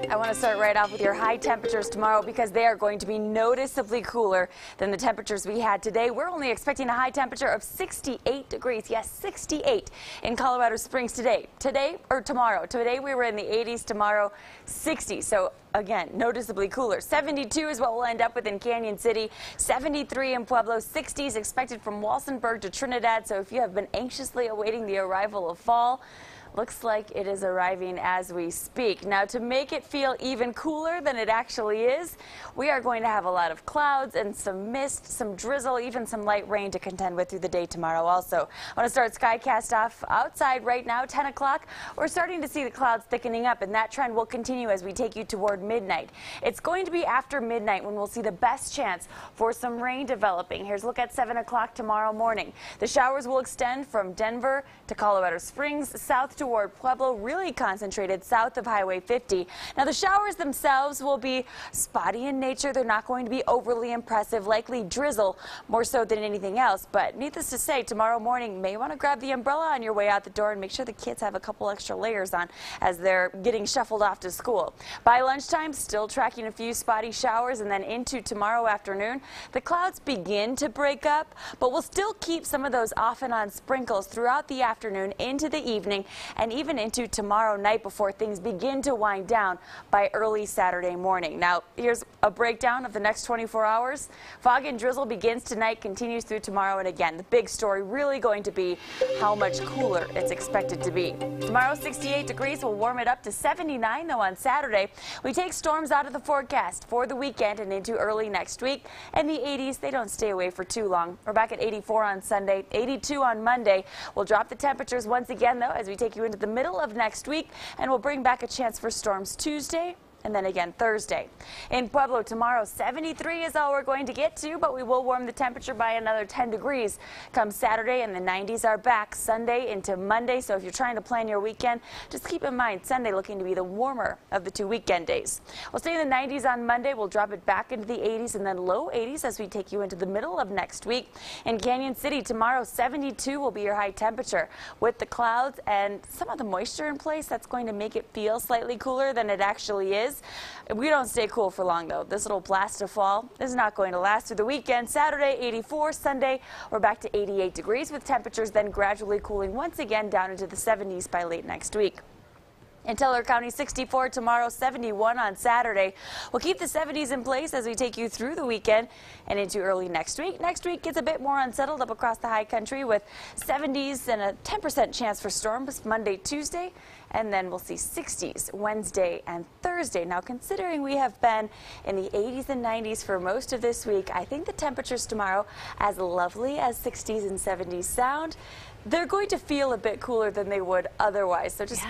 I want to start right off with your high temperatures tomorrow because they are going to be noticeably cooler than the temperatures we had today. We're only expecting a high temperature of 68 degrees. Yes, 68 in Colorado Springs today. Today or tomorrow. Today we were in the 80s, tomorrow 60. So again, noticeably cooler. 72 is what we'll end up with in Canyon City. 73 in Pueblo. 60s expected from Walsenburg to Trinidad. So if you have been anxiously awaiting the arrival of fall, looks like it is arriving as we speak. Now, to make it feel even cooler than it actually is, we are going to have a lot of clouds and some mist, some drizzle, even some light rain to contend with through the day tomorrow also. I want to start Skycast off outside right now, 10 o'clock. We're starting to see the clouds thickening up, and that trend will continue as we take you toward midnight. It's going to be after midnight when we'll see the best chance for some rain developing. Here's a look at 7 o'clock tomorrow morning. The showers will extend from Denver to Colorado Springs, south toward Pueblo, really concentrated south of Highway 50. Now, the showers themselves will be spotty in nature. They're not going to be overly impressive, likely drizzle more so than anything else. But needless to say, tomorrow morning, may want to grab the umbrella on your way out the door and make sure the kids have a couple extra layers on as they're getting shuffled off to school. By lunchtime, still tracking a few spotty showers, and then into tomorrow afternoon, the clouds begin to break up, but we'll still keep some of those off and on sprinkles throughout the afternoon into the evening and even into tomorrow night before things begin to wind down by early Saturday morning. Now, here's a breakdown of the next 24 hours. Fog and drizzle begins tonight, continues through tomorrow, and again, the big story really going to be how much cooler it's expected to be. Tomorrow, 68 degrees will warm it up to 79, though on Saturday, we take storms out of the forecast for the weekend and into early next week, and the 80s, they don't stay away for too long. We're back at 84 on Sunday, 82 on Monday. We'll drop the temperatures once again, though, as we take you into the middle of next week, and we'll bring back a chance for storms Tuesday and then again Thursday. In Pueblo tomorrow, 73 is all we're going to get to, but we will warm the temperature by another 10 degrees come Saturday, and the 90s are back Sunday into Monday. So if you're trying to plan your weekend, just keep in mind Sunday looking to be the warmer of the two weekend days. We'll stay in the 90s on Monday. We'll drop it back into the 80s and then low 80s as we take you into the middle of next week. In Canyon City tomorrow, 72 will be your high temperature. With the clouds and some of the moisture in place, that's going to make it feel slightly cooler than it actually is. We don't stay cool for long, though. This little blast of fall is not going to last through the weekend. Saturday, 84. Sunday, we're back to 88 degrees with temperatures then gradually cooling once again down into the 70s by late next week. In Teller County, 64 tomorrow, 71 on Saturday. We'll keep the 70s in place as we take you through the weekend and into early next week. Next week gets a bit more unsettled up across the high country with 70s and a 10% chance for storms Monday, Tuesday, and then we'll see 60s Wednesday and Thursday. Now, considering we have been in the 80s and 90s for most of this week, I think the temperatures tomorrow, as lovely as 60s and 70s sound, they're going to feel a bit cooler than they would otherwise. So just